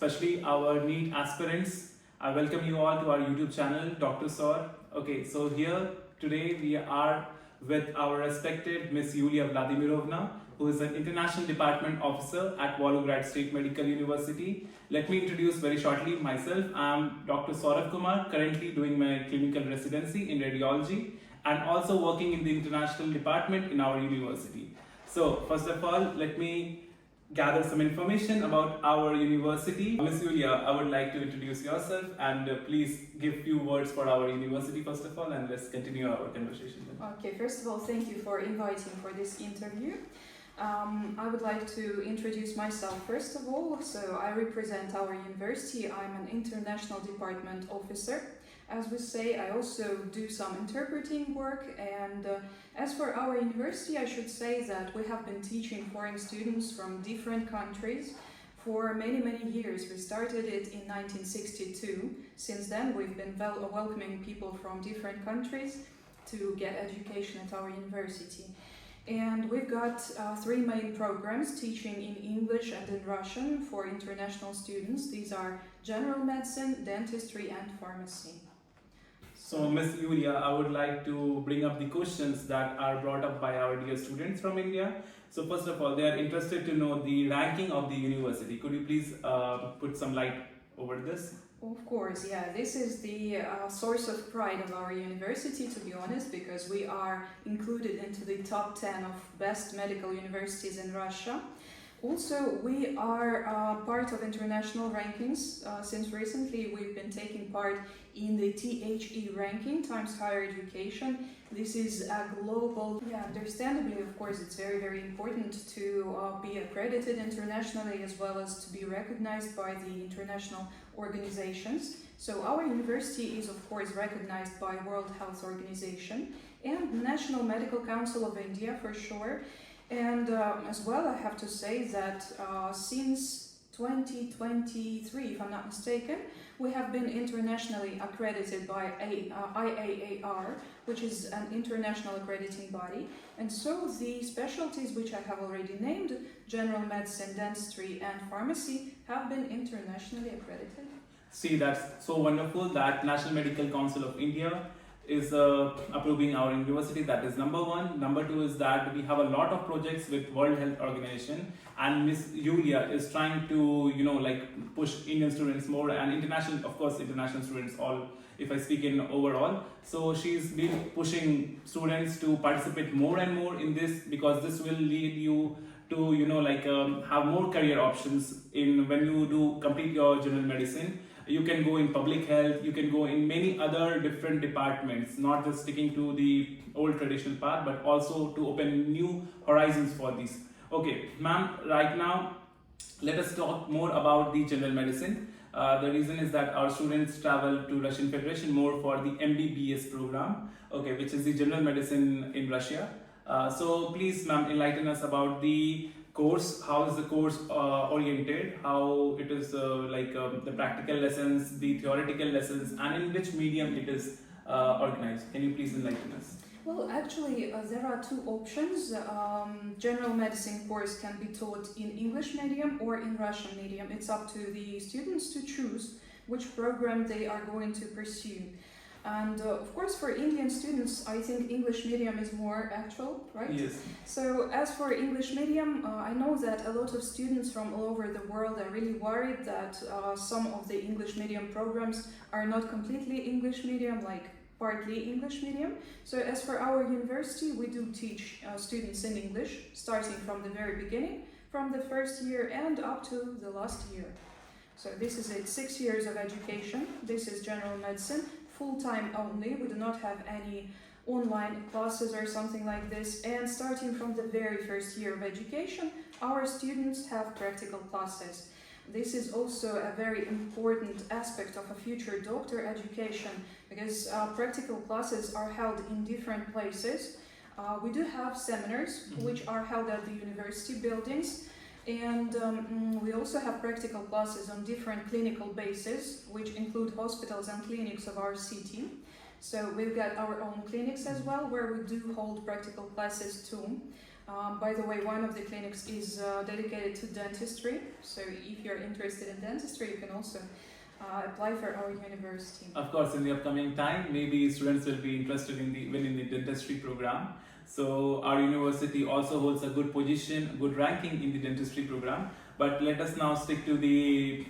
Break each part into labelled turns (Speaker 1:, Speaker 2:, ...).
Speaker 1: especially our NEET aspirants. I welcome you all to our YouTube channel, Dr. Saur. Okay, so here today we are with our respected Miss Yulia Vladimirovna, who is an International Department Officer at Volgograd State Medical University. Let me introduce very shortly myself. I'm Dr. Saurav Kumar, currently doing my clinical residency in radiology and also working in the international department in our university. So first of all, let me gather some information about our university. Miss Yulia, I would like to introduce yourself and please give few words for our university first of all, and let's continue our conversation.
Speaker 2: Okay, first of all, thank you for inviting for this interview. I would like to introduce myself first of all. So I represent our university. I'm an international department officer. As we say, I also do some interpreting work, and as for our university, I should say that we have been teaching foreign students from different countries for many years. We started it in 1962. Since then, we've been welcoming people from different countries to get education at our university. And we've got three main programs teaching in English and in Russian for international students. These are general medicine, dentistry, and pharmacy.
Speaker 1: So, Miss Yulia, I would like to bring up the questions that are brought up by our dear students from India. So, first of all, they are interested to know the ranking of the university. Could you please put some light over this?
Speaker 2: Of course, yeah. This is the source of pride of our university, to be honest, because we are included into the top 10 of best medical universities in Russia. Also, we are part of international rankings. Since recently, we've been taking part in the THE ranking, Times Higher Education. This is a global, understandably, of course, it's very important to be accredited internationally as well as to be recognized by the international organizations. So our university is, of course, recognized by World Health Organization and National Medical Council of India, for sure. And as well, I have to say that since 2023, if I'm not mistaken, we have been internationally accredited by IAAR, which is an international accrediting body. And so the specialties which I have already named, general medicine, dentistry, and pharmacy, have been internationally accredited.
Speaker 1: See, that's so wonderful that National Medical Council of India is approving our university. That is number one. Number two is that we have a lot of projects with World Health Organization, and Miss Yulia is trying to, push Indian students more and international, of course, international students all, if I speak in overall. So she's been pushing students to participate more and more in this, because this will lead you to, have more career options in when you do complete your general medicine. You can go in public health, you can go in many other different departments, not just sticking to the old traditional path, but also to open new horizons for these. Okay, ma'am, right now, let us talk more about the general medicine. The reason is that our students travel to Russian Federation more for the MBBS program, okay, which is the general medicine in Russia. So please, ma'am, enlighten us about the course. How is the course oriented, how it is the practical lessons, the theoretical lessons, and in which medium it is organized. Can you please enlighten us?
Speaker 2: Well, actually, there are two options. General medicine course can be taught in English medium or in Russian medium. It's up to the students to choose which program they are going to pursue. And of course, for Indian students, I think English medium is more actual, right?
Speaker 1: Yes.
Speaker 2: So as for English medium, I know that a lot of students from all over the world are really worried that some of the English medium programs are not completely English medium, like partly English medium. So as for our university, we do teach students in English, starting from the very beginning, from the first year and up to the last year. So this is it, 6 years of education. This is general medicine. Full-time only. We do not have any online classes or something like this. And starting from the very first year of education, our students have practical classes. This is also a very important aspect of a future doctor education, because practical classes are held in different places. We do have seminars which are held at the university buildings. And we also have practical classes on different clinical bases, which include hospitals and clinics of our city. So we've got our own clinics as well, where we do hold practical classes too. By the way, one of the clinics is dedicated to dentistry, so if you're interested in dentistry, you can also apply for our university.
Speaker 1: Of course, in the upcoming time, maybe students will be interested in the dentistry program. So our university also holds a good position, good ranking in the dentistry program. But let us now stick to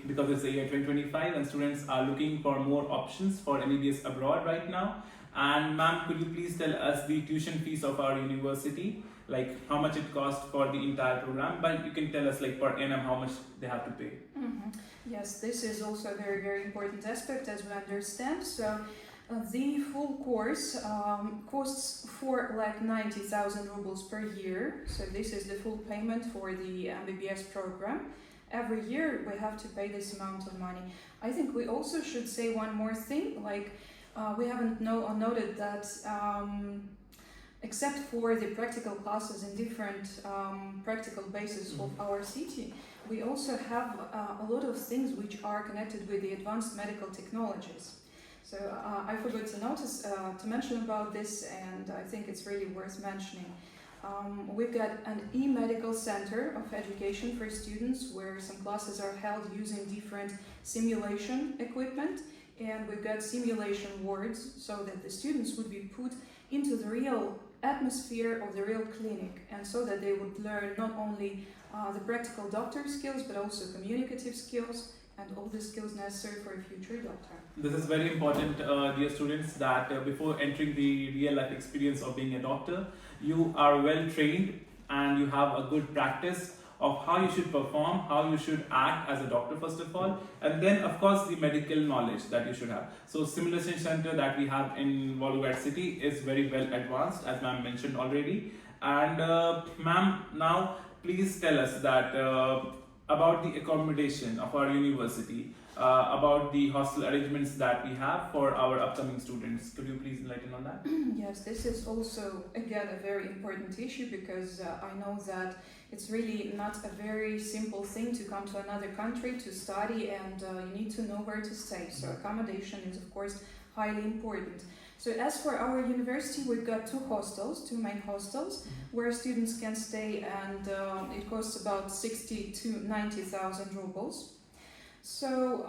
Speaker 1: because it's the year 2025 and students are looking for more options for MBBS abroad right now. And ma'am, could you please tell us the tuition fees of our university, like how much it costs for the entire program? But you can tell us like per annum how much they have to pay.
Speaker 2: Mm-hmm. Yes, this is also a very, very important aspect, as we understand. So the full course costs for like 90,000 rubles per year. So this is the full payment for the MBBS program. Every year we have to pay this amount of money. I think we also should say one more thing, like we haven't noted that except for the practical classes in different practical bases of our city, we also have a lot of things which are connected with the advanced medical technologies. So I forgot to mention about this, and I think it's really worth mentioning. We've got an e-medical center of education for students where some classes are held using different simulation equipment, and we've got simulation wards so that the students would be put into the real atmosphere of the real clinic, and so that they would learn not only the practical doctor skills but also communicative skills and all the skills necessary for a future doctor.
Speaker 1: This is very important, dear students, that before entering the real life experience of being a doctor, you are well trained and you have a good practice of how you should perform, how you should act as a doctor first of all, and then of course the medical knowledge that you should have. So simulation center that we have in Volgograd city is very well advanced, as ma'am mentioned already. And ma'am, now please tell us that about the accommodation of our university, about the hostel arrangements that we have for our upcoming students. Could you please enlighten on that?
Speaker 2: Yes, this is also again a very important issue, because I know that it's really not a very simple thing to come to another country to study, and you need to know where to stay. So accommodation is of course highly important. So as for our university, we've got two main hostels where students can stay, and it costs about 60 to 90,000 rubles. So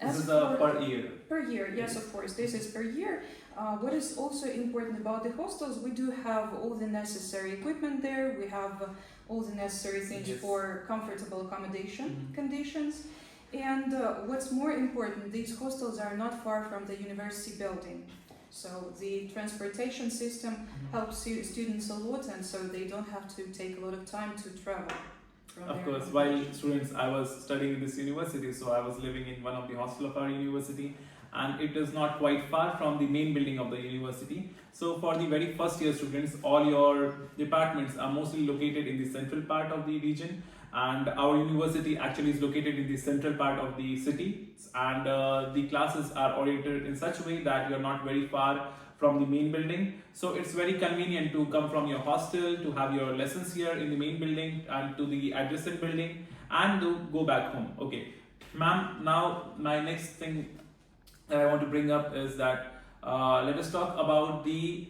Speaker 1: this is per year.
Speaker 2: Per year, yes, of course, this is per year. What is also important about the hostels, we do have all the necessary equipment there. We have all the necessary things for comfortable accommodation conditions. And what's more important, these hostels are not far from the university building. So the transportation system helps students a lot, and so they don't have to take a lot of time to travel.
Speaker 1: Of course, while students, I was studying in this university, so I was living in one of the hostels of our university, and it is not quite far from the main building of the university. So for the very first year students, all your departments are mostly located in the central part of the region, and our university actually is located in the central part of the city, and the classes are oriented in such a way that you're not very far from the main building. So it's very convenient to come from your hostel to have your lessons here in the main building and to the adjacent building and to go back home. Okay, ma'am, now my next thing that I want to bring up is that let us talk about the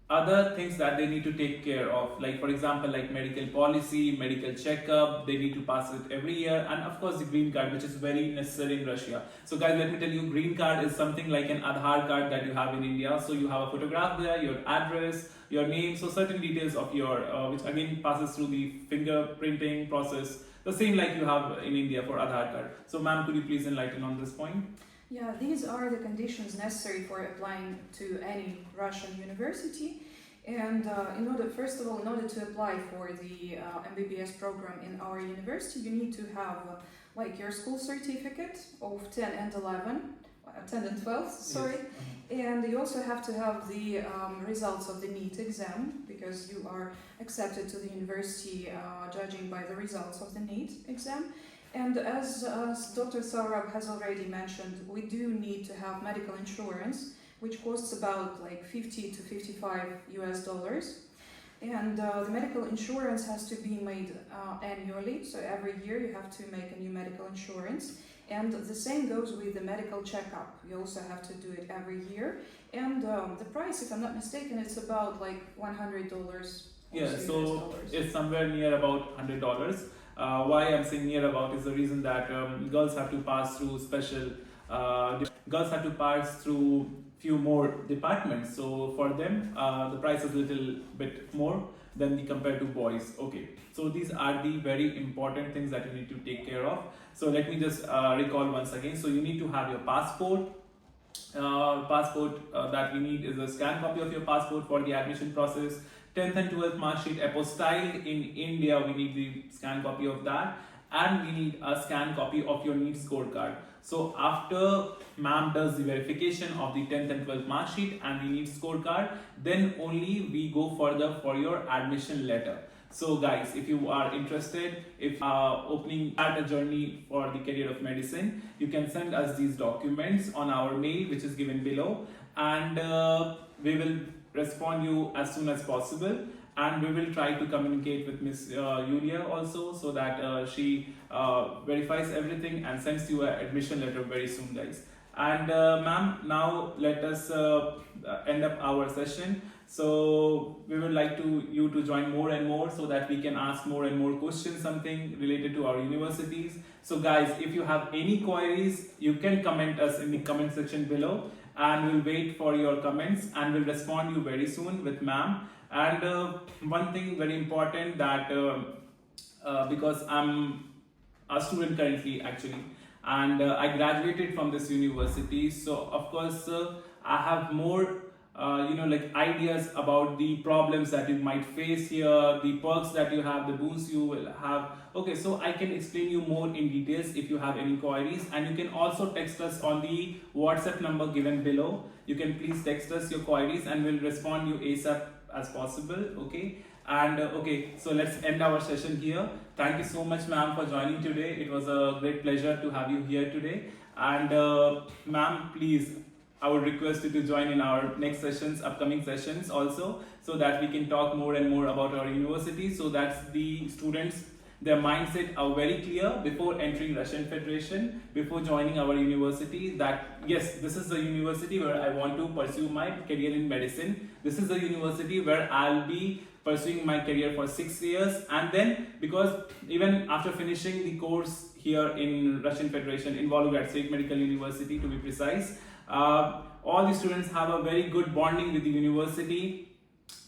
Speaker 1: other things that they need to take care of, like for example, like medical policy, medical checkup, they need to pass it every year, and of course the green card, which is very necessary in Russia. So guys, let me tell you, green card is something like an Aadhaar card that you have in India. So you have a photograph there, your address, your name, so certain details of your which again passes through the fingerprinting process, the same like you have in India for Aadhaar card. So ma'am, could you please enlighten on this point?
Speaker 2: Yeah, these are the conditions necessary for applying to any Russian university. And first of all, in order to apply for the MBBS program in our university, you need to have like your school certificate of 10 and 12, sorry. Yes. And you also have to have the results of the NEET exam, because you are accepted to the university judging by the results of the NEET exam. And as Dr. Saurabh has already mentioned, we do need to have medical insurance, which costs about like 50 to 55 US dollars. And the medical insurance has to be made annually, so every year you have to make a new medical insurance. And the same goes with the medical checkup. You also have to do it every year. And the price, if I'm not mistaken, it's about like $100.
Speaker 1: Yeah, so it's somewhere near about $100. Why I'm saying near about is the reason that girls have to pass through girls have to pass through few more departments. So for them, the price is a little bit more than compared to boys. Okay, so these are the very important things that you need to take care of. So let me just recall once again. So you need to have your passport. That we need is a scanned copy of your passport for the admission process. 10th and 12th mark sheet apostille in India, we need the scanned copy of that, and we need a scanned copy of your NEET scorecard. So after ma'am does the verification of the 10th and 12th mark sheet and the NEET scorecard, then only we go further for your admission letter. So guys, if you are interested, if opening at a journey for the career of medicine, you can send us these documents on our mail, which is given below, and we will respond you as soon as possible, and we will try to communicate with Miss Yulia also, so that she verifies everything and sends you an admission letter very soon, guys. And ma'am, now let us end up our session. So we would like you to join more and more, so that we can ask more and more questions, something related to our universities. So guys, if you have any queries, you can comment us in the comment section below, and we'll wait for your comments and we'll respond you very soon with ma'am. And one thing very important, that because I'm a student currently actually, and I graduated from this university, so of course I have more like ideas about the problems that you might face here, the perks that you have, the boosts you will have. Okay, so I can explain you more in details if you have any queries, and you can also text us on the WhatsApp number given below. You can please text us your queries and we'll respond you ASAP as possible. Okay, and okay, so let's end our session here. Thank you so much, ma'am, for joining today. It was a great pleasure to have you here today. And ma'am, please, I would request you to join in our next sessions, upcoming sessions also, so that we can talk more and more about our university, so that the students, their mindset are very clear before entering Russian Federation, before joining our university, that yes, this is the university where I want to pursue my career in medicine. This is the university where I'll be pursuing my career for 6 years. And then, because even after finishing the course here in Russian Federation, in Volgograd State Medical University to be precise, all the students have a very good bonding with the university.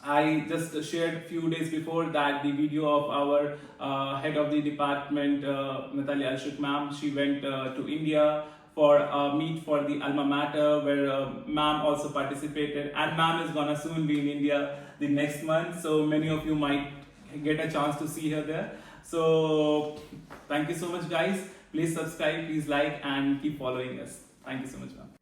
Speaker 1: I just shared few days before that the video of our head of the department, Natalia Alshuk ma'am. She went to India for a meet for the alma mater, where ma'am also participated, and ma'am is gonna soon be in India the next month, so many of you might get a chance to see her there. So thank you so much, guys. Please subscribe, please like, and keep following us. Thank you so much, ma'am.